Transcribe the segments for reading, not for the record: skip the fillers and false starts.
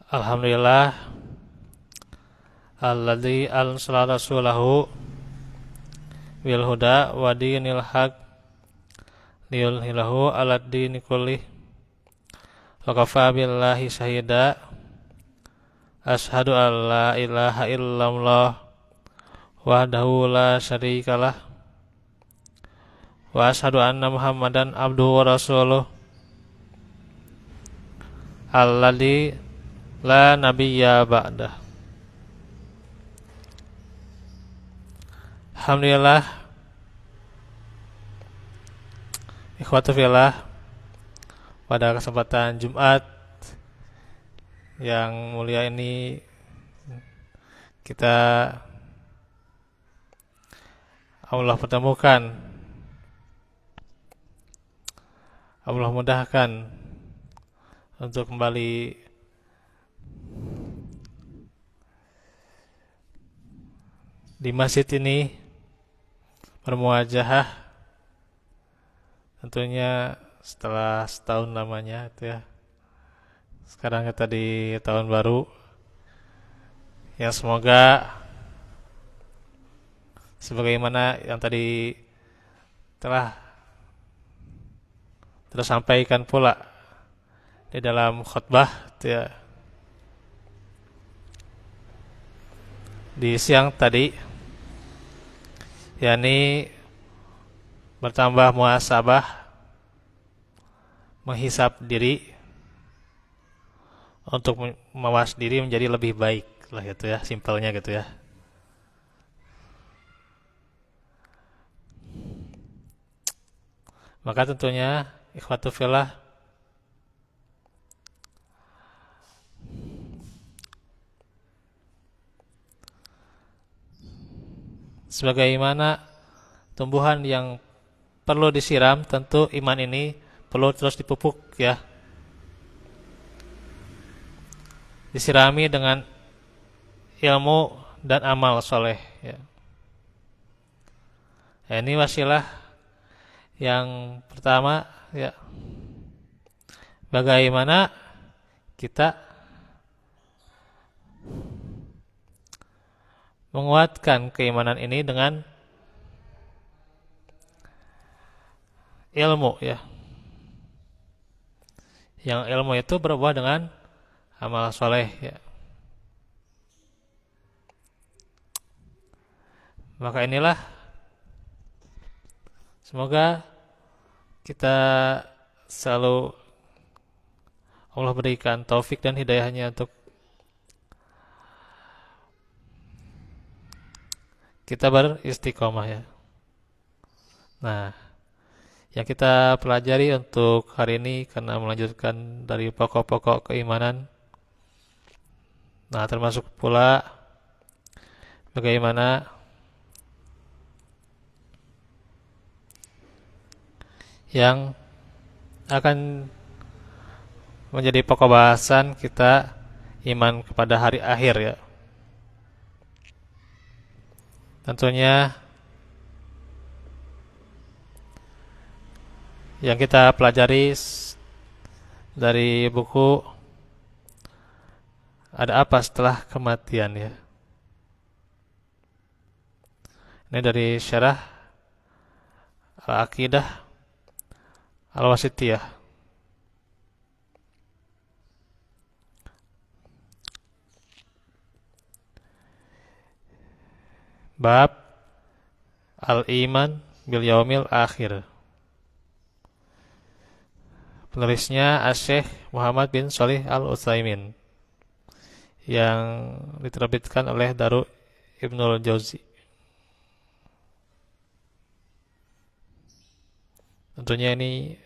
Alhamdulillah alladzi arsala rasulahu bil huda wa dinil haq liyudhhirahu 'alad dini kullih wa kafa billahi syahida. Asyhadu an la ilaha illallah wahdahu la syarikalah wa asyhadu anna Muhammadan abduhu wa rasuluh alladzi la nabiyya ba'dah. Alhamdulillah, ikhwatu fillah, pada kesempatan Jumat yang mulia ini kita Allah pertemukan, Allah mudahkan untuk kembali di masjid ini bermuajahah, tentunya setelah setahun lamanya itu ya. Sekarang kita di tahun baru yang semoga sebagaimana yang tadi telah tersampaikan pula di dalam khutbah itu ya, di siang tadi, yakni bertambah muhasabah, menghisap diri untuk mawas diri menjadi lebih baik lah gitu ya, simpelnya gitu ya. Maka tentunya ikhwatu fillah, sebagaimana tumbuhan yang perlu disiram, tentu iman ini perlu terus dipupuk ya. Disirami dengan ilmu dan amal soleh ya. Nah, ini wasilah yang pertama ya. Bagaimana kita menguatkan keimanan ini dengan ilmu ya. Yang ilmu itu berbuah dengan amal soleh ya. Maka inilah, semoga kita selalu Allah berikan taufik dan hidayahnya untuk kita beristiqomah ya. Nah, yang kita pelajari untuk hari ini karena melanjutkan dari pokok-pokok keimanan. Nah, termasuk pula bagaimana yang akan menjadi pokok bahasan kita, iman kepada hari akhir ya. Tentunya yang kita pelajari dari buku Ada Apa Setelah Kematian ya. Ini dari Syarah Al-Aqidah Al-Wasithiyah. Bab Al-Iman Bil Yaumil Akhir. Penulisnya Asy-Syaikh Muhammad bin Shalih Al-Utsaimin, yang diterbitkan oleh Darul Ibnul Jauzi. Tentunya ini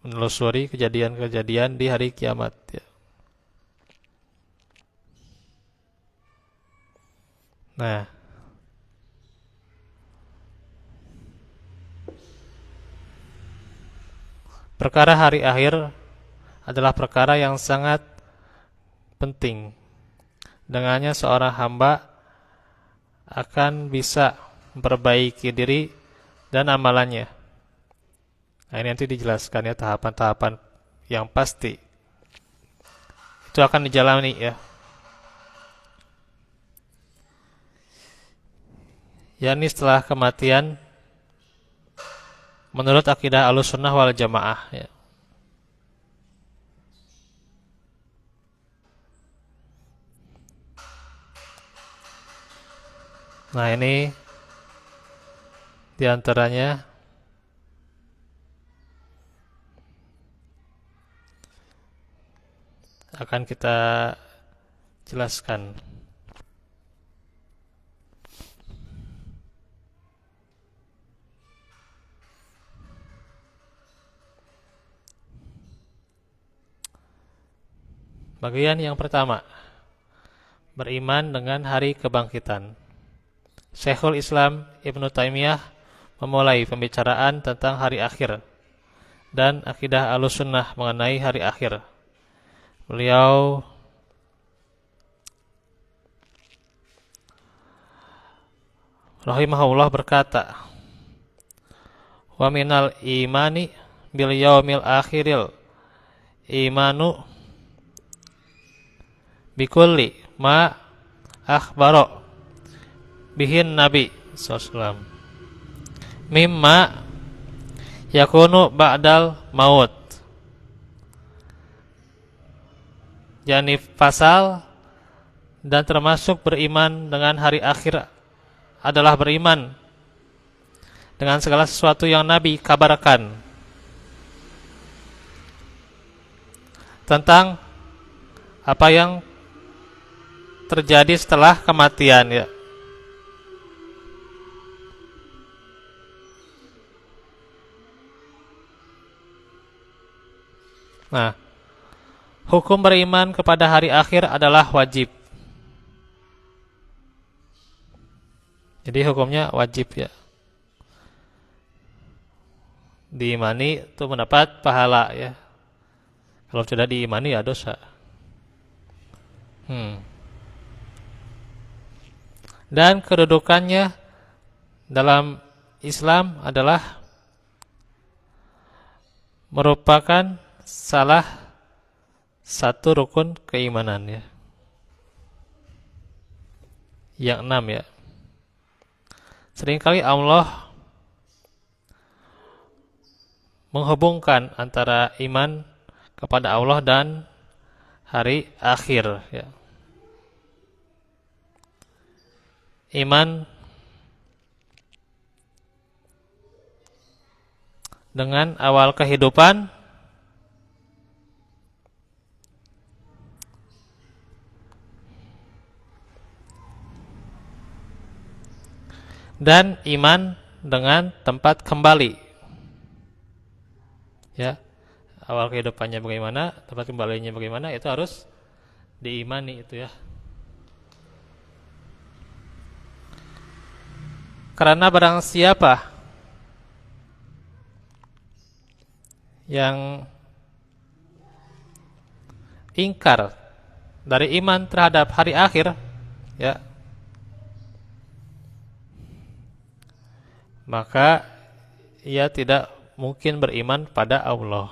menelusuri kejadian-kejadian di hari kiamat ya. Nah, perkara hari akhir adalah perkara yang sangat penting. Dengannya seorang hamba akan bisa memperbaiki diri dan amalannya. Nah, ini nanti dijelaskan ya tahapan-tahapan yang pasti itu akan dijalani ya. Yakni setelah kematian menurut akidah Ahlussunnah wal Jamaah ya. Nah, ini diantaranya akan kita jelaskan. Bagian yang pertama, beriman dengan hari kebangkitan. Syekhul Islam Ibnu Taimiyah memulai pembicaraan tentang hari akhir dan akidah Ahlussunnah mengenai hari akhir. Beliau rahimahullah berkata, "Wa minal imani bil yaumil akhiril imanu bikulli ma akhbaro bihin Nabi sallallahu mimma yakunu ba'dal maut." Yani pasal dan termasuk beriman dengan hari akhir adalah beriman dengan segala sesuatu yang Nabi kabarkan tentang apa yang terjadi setelah kematian ya. Nah, hukum beriman kepada hari akhir adalah wajib. Jadi hukumnya wajib ya. Diimani itu mendapat pahala ya. Kalau tidak diimani ya dosa. Dan kedudukannya dalam Islam adalah merupakan salah satu rukun keimanan ya. Yang 6 ya. Seringkali Allah menghubungkan antara iman kepada Allah dan hari akhir ya. Iman dengan awal kehidupan dan iman dengan tempat kembali ya. Awal kehidupannya bagaimana, tempat kembalinya bagaimana, itu harus diimani itu ya. Karena barang siapa yang ingkar dari iman terhadap hari akhir ya, maka ia tidak mungkin beriman pada Allah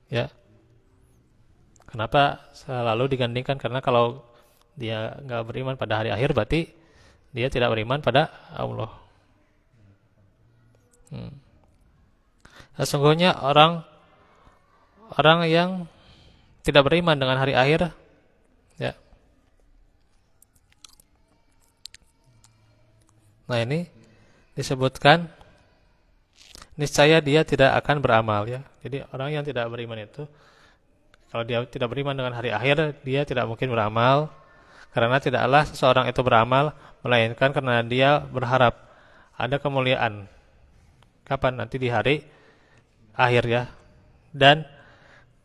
ya. Kenapa selalu digandingkan? Karena kalau dia nggak beriman pada hari akhir, berarti dia tidak beriman pada Allah. Sesungguhnya orang yang tidak beriman dengan hari akhir ya. Nah, ini disebutkan niscaya dia tidak akan beramal ya. Jadi orang yang tidak beriman itu, kalau dia tidak beriman dengan hari akhir, dia tidak mungkin beramal. Karena tidaklah seseorang itu beramal melainkan karena dia berharap ada kemuliaan. Kapan? Nanti di hari akhir ya. Dan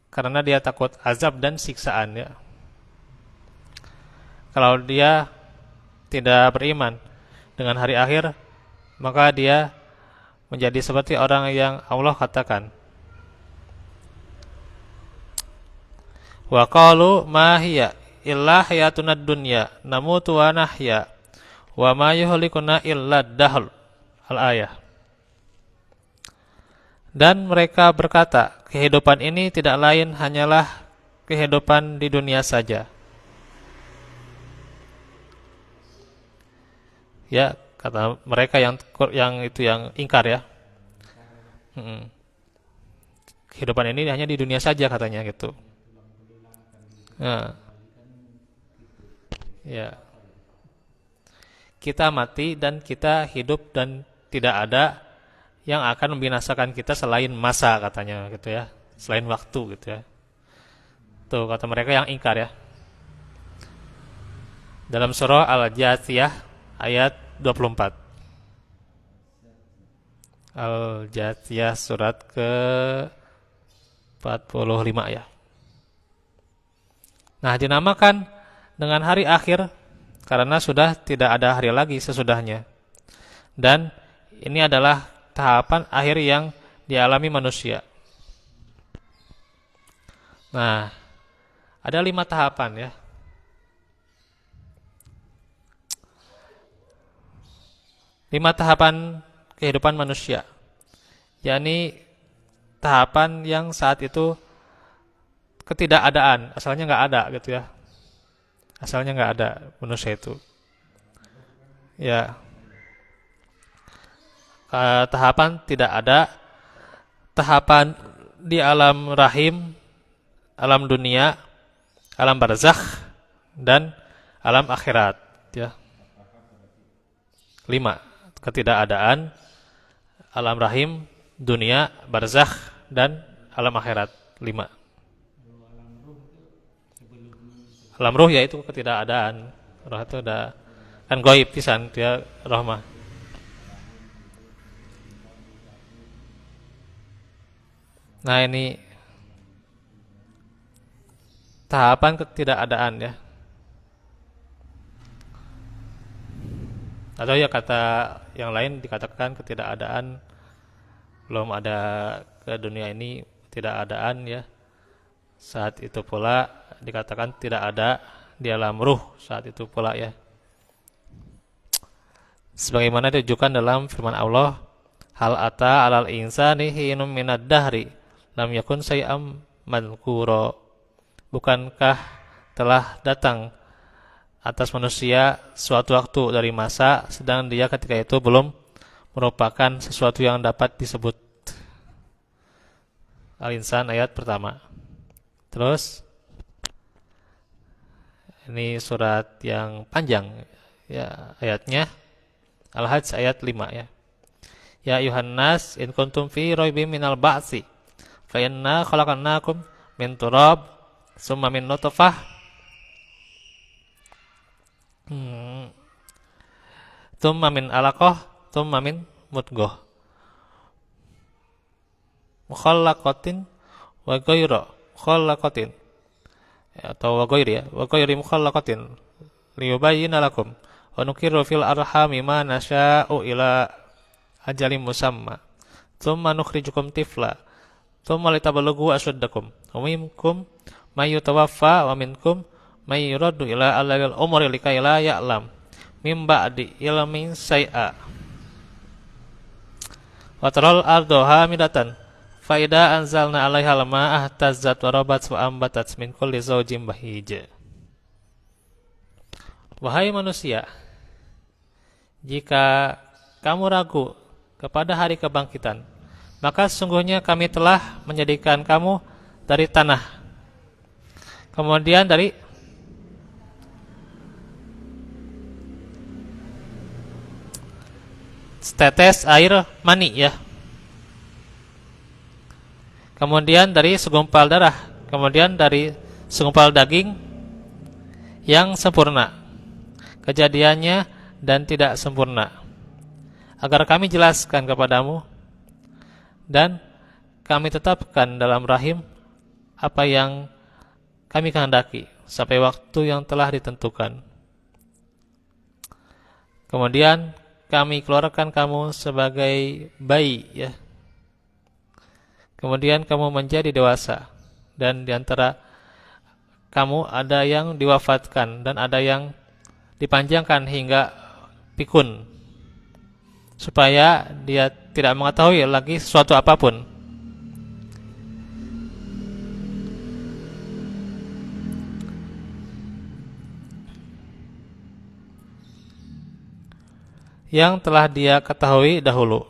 karena dia takut azab dan siksaan ya. Kalau dia tidak beriman dengan hari akhir, maka dia menjadi seperti orang yang Allah katakan, wa qalu ma hiya illa hayatunad dunya namutu wa nahya wa ma yuhlikuna illa dahl. Al-ayah. Dan mereka berkata, kehidupan ini tidak lain hanyalah kehidupan di dunia saja. Ya, kata mereka yang ingkar ya. Mm-mm. Kehidupan ini hanya di dunia saja katanya gitu. Nah, ya. Kita mati dan kita hidup dan tidak ada yang akan membinasakan kita selain masa katanya gitu ya. Selain waktu gitu ya. Tuh kata mereka yang ingkar ya. Dalam surah Al-Jathiyah ayat 24. Al-Jathiyah surat ke 45 ya. Nah, dinamakan dengan hari akhir karena sudah tidak ada hari lagi sesudahnya. Dan ini adalah tahapan akhir yang dialami manusia. Nah, ada 5 tahapan ya. Lima tahapan kehidupan manusia. Yakni tahapan yang saat itu ketidakadaan, asalnya nggak ada gitu ya. Asalnya nggak ada manusia itu. Ya, tahapan tidak ada, tahapan di alam rahim, alam dunia, alam barzakh, dan alam akhirat. Ya, 5. Ketidakadaan, alam rahim, dunia, barzakh, dan alam akhirat. 5. Alam ruh yaitu ketidakadaan. Roh itu udah kan gaib pisan dia roh mah. Nah, ini tahapan ketidakadaan ya. Atau ya kata yang lain dikatakan ketidakadaan, belum ada ke dunia ini ketidakadaan ya. Saat itu pula dikatakan tidak ada di alam ruh saat itu pula ya. Sebagaimana ditunjukkan dalam firman Allah, hal ata alal insani hinum minad dahri lam yakun say'am madhkura. Bukankah telah datang atas manusia suatu waktu dari masa sedang dia ketika itu belum merupakan sesuatu yang dapat disebut. Al-Insan ayat pertama. Terus ini surat yang panjang ya ayatnya. Al-Hajj ayat 5 ya. Ya ayuhan nas in kuntum fi raibin minal ba'tsi fa inna khalaqnakum min turab summa min nutfah thumma min alaqah thumma min mudghah mukhallaqatin wa ghayra mukhallaqatin atau wa ghayri ya wa ghayri mukhallaqatin liyubayyana lakum wa nuqirru fil arhami ma nasha'u ila ajalin musamma thumma nukhrijukum tifla thumma litablughu ashuddakum wa minkum may yutawaffa wa minkum may yuraddu ila alalil umri likay la ya'lam min ba'di ilmin say'a wa taral ardu hamidatan fa idza anzalna 'alaiha al-ma'a ihtazzat wa rabat wa ambatat min kulli zawjin bahij. Wahai manusia, jika kamu ragu kepada hari kebangkitan, maka sesungguhnya kami telah menjadikan kamu dari tanah, kemudian dari setetes air mani ya, kemudian dari segumpal darah, kemudian dari segumpal daging yang sempurna kejadiannya dan tidak sempurna, agar kami jelaskan kepadamu dan kami tetapkan dalam rahim apa yang kami kehendaki sampai waktu yang telah ditentukan. Kemudian kami keluarkan kamu sebagai bayi ya. Kemudian kamu menjadi dewasa dan diantara kamu ada yang diwafatkan dan ada yang dipanjangkan hingga pikun supaya dia tidak mengetahui lagi sesuatu apapun. yang telah dia ketahui dahulu.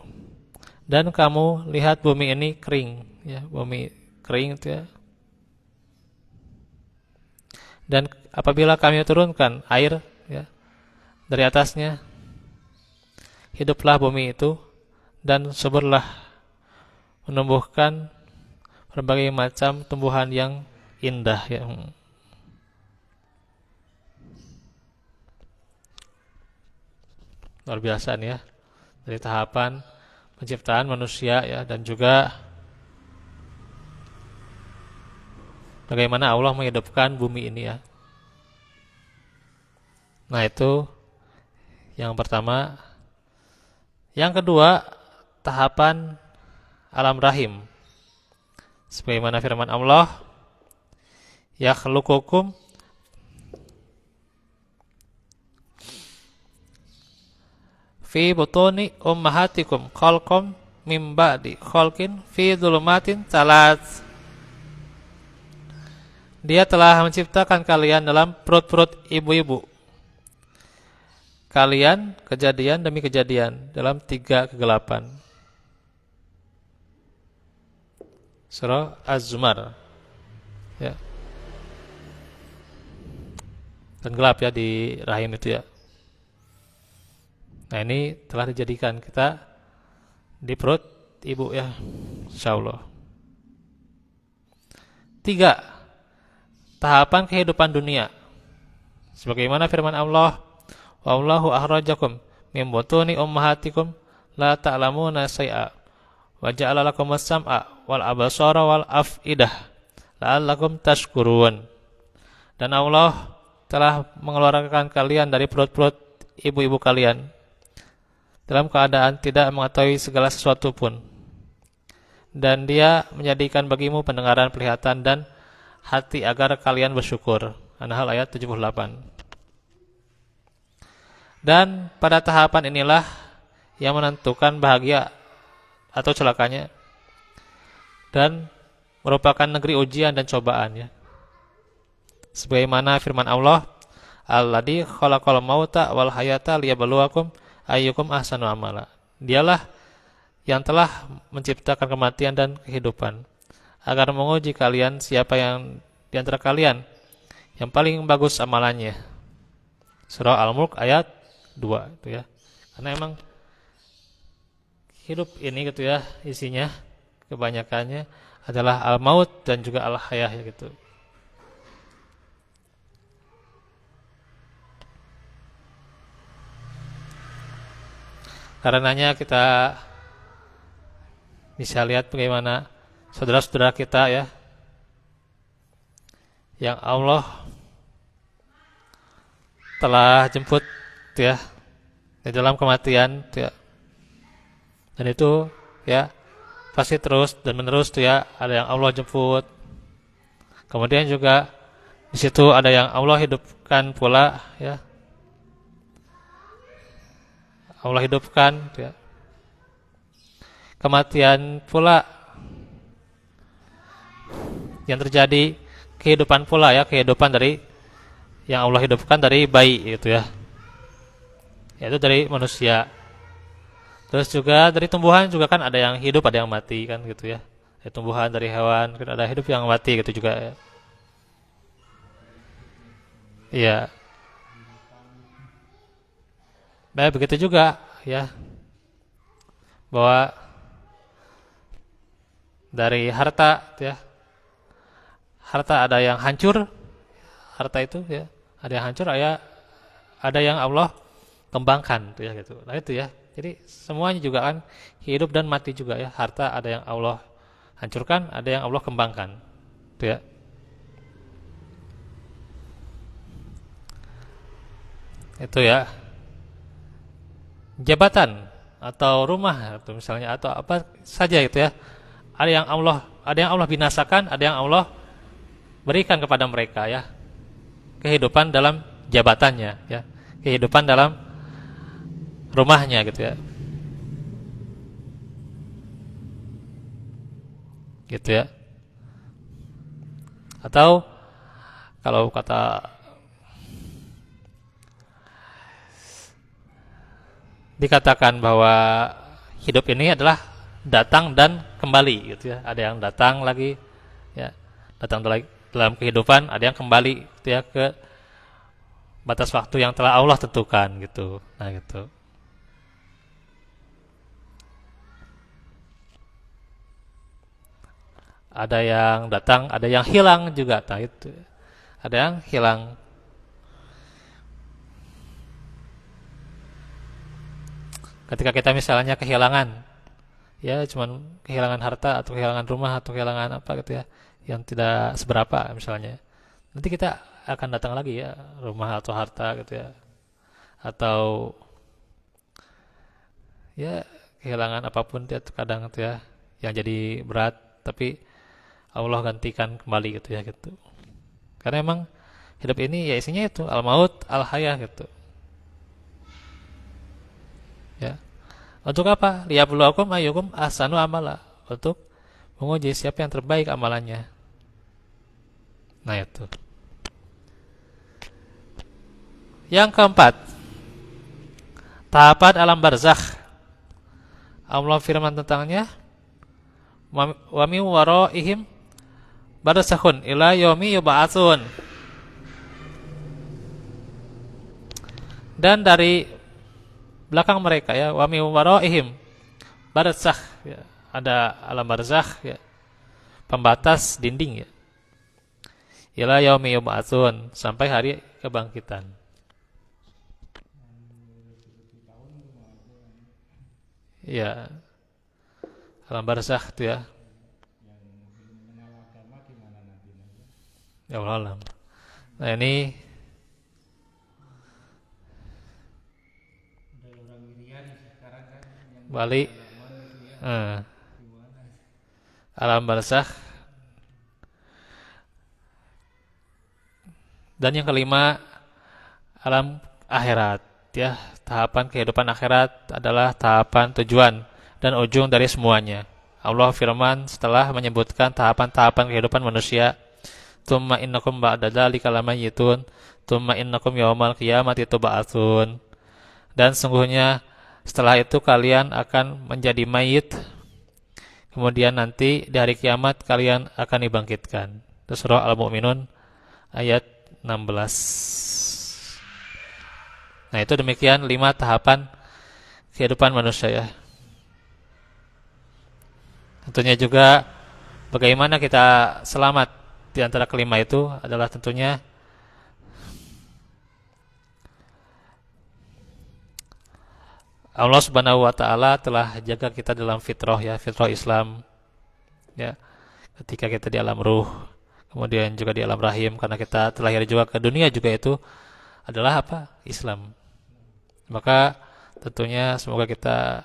Dan kamu lihat bumi ini kering, ya, bumi kering itu ya. Dan apabila kami turunkan air, ya, dari atasnya, hiduplah bumi itu dan suburlah, menumbuhkan berbagai macam tumbuhan yang indah, ya. Luar biasa nih ya, dari tahapan penciptaan manusia ya, dan juga bagaimana Allah menghidupkan bumi ini ya. Nah itu yang pertama. Yang kedua, tahapan alam rahim. Sebagaimana firman Allah, yakhluqukum fi butuni ummahatikum khalqum mim ba'di khalqin fi dhulumatin salat. Dia telah menciptakan kalian dalam perut-perut ibu-ibu kalian, kejadian demi kejadian, dalam 3 kegelapan. Surah Az-Zumar ya. Dan gelap ya di rahim itu ya. Nah ini telah dijadikan kita di perut ibu ya, insyaallah. 3. Tahapan kehidupan dunia. Sebagaimana firman Allah, wallahu akhrajakum min butuni ummahatikum la ta'lamuna syai'a wa ja'ala lakumus sam'a wal absara wal af'idah la'allakum tashkurun. Dan Allah telah mengeluarkan kalian dari perut-perut ibu-ibu kalian dalam keadaan tidak mengetahui segala sesuatu pun, dan Dia menjadikan bagimu pendengaran, penglihatan, dan hati agar kalian bersyukur. An-Nahl ayat 78. Dan pada tahapan inilah yang menentukan bahagia atau celakanya, dan merupakan negeri ujian dan cobaan ya. Sebagaimana firman Allah, alladzi khalaqal mauta wal hayata liyabluwakum ayyukum ahsanu amala. Dialah yang telah menciptakan kematian dan kehidupan agar menguji kalian siapa yang di antara kalian yang paling bagus amalannya. Surah Al-Mulk ayat 2 itu ya. Karena emang hidup ini gitu ya, isinya kebanyakannya adalah al-maut dan juga al-hayah ya gitu. Karenanya kita bisa lihat bagaimana saudara-saudara kita ya, yang Allah telah jemput ya di dalam kematian ya. Dan itu ya pasti terus dan menerus tuh ya, ada yang Allah jemput. Kemudian juga di situ ada yang Allah hidupkan pula ya. Allah hidupkan ya. Kematian pula yang terjadi, kehidupan pula ya, kehidupan dari yang Allah hidupkan dari bayi itu ya. Yaitu dari manusia. Terus juga dari tumbuhan juga kan ada yang hidup, ada yang mati kan gitu ya. Dari tumbuhan, dari hewan kan ada hidup yang mati gitu juga ya. Iya. Nah, begitu juga ya. Bahwa dari harta ya. Harta ada yang hancur, harta itu ya. Ada yang hancur, ada yang Allah kembangkan tuh ya gitu. Nah itu ya. Jadi semuanya juga kan hidup dan mati juga ya. Harta ada yang Allah hancurkan, ada yang Allah kembangkan. Tuh ya. Itu ya. Jabatan atau rumah atau misalnya atau apa saja gitu ya. Ada yang Allah binasakan, ada yang Allah berikan kepada mereka ya. Kehidupan dalam jabatannya ya. Kehidupan dalam rumahnya gitu ya. Gitu ya. Atau kalau kata dikatakan bahwa hidup ini adalah datang dan kembali gitu ya. Ada yang datang lagi ya, datang dalam kehidupan, ada yang kembali gitu ya ke batas waktu yang telah Allah tentukan gitu. Nah, gitu. Ada yang datang, ada yang hilang juga. Nah, itu. Ada yang hilang. Ketika kita misalnya kehilangan, ya cuman kehilangan harta atau kehilangan rumah atau kehilangan apa gitu ya, yang tidak seberapa misalnya. Nanti kita akan datang lagi ya, rumah atau harta gitu ya. Atau ya kehilangan apapun ya kadang gitu ya, yang jadi berat, tapi Allah gantikan kembali gitu ya gitu. Karena emang hidup ini ya isinya itu al maut al hayah gitu ya. Untuk apa? Liyabluwakum ayyukum ahsanu amala. Untuk menguji siapa yang terbaik amalannya. Nah, itu. Yang keempat, tahapan alam barzakh. Allah firman tentangnya, wa min waraihim barzakhun ila yaumi yub'atsun. Dan dari belakang mereka ya, wa min waraihim barzakh ya, ada alam barzakh ya, pembatas dinding ya. Ila yaumi yub'atsun, sampai hari kebangkitan. Ya, alam barzakh itu ya. Ya Allah alam. Nah, ini balik alam barzakh. Dan yang kelima, alam akhirat ya. Tahapan kehidupan akhirat adalah tahapan tujuan dan ujung dari semuanya. Allah firman setelah menyebutkan tahapan-tahapan kehidupan manusia, "Tsumma innakum ba'da dzalika lamayyitun, tsumma innakum yaumal qiyamati tub'atsun." Dan sungguhnya setelah itu kalian akan menjadi mayit, kemudian nanti di hari kiamat kalian akan dibangkitkan. Itu surah Al-Mu'minun ayat 16. Nah, itu demikian 5 tahapan kehidupan manusia ya. Tentunya juga bagaimana kita selamat di antara kelima itu adalah tentunya Allah Subhanahu wa taala telah jaga kita dalam fitrah ya, fitrah Islam ya. Ketika kita di alam ruh, kemudian juga di alam rahim, karena kita terlahir juga ke dunia juga itu adalah apa? Islam. Maka tentunya semoga kita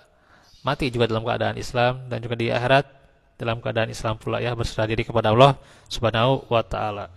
mati juga dalam keadaan Islam dan juga di akhirat dalam keadaan Islam pula ya, berserah diri kepada Allah Subhanahu wa taala.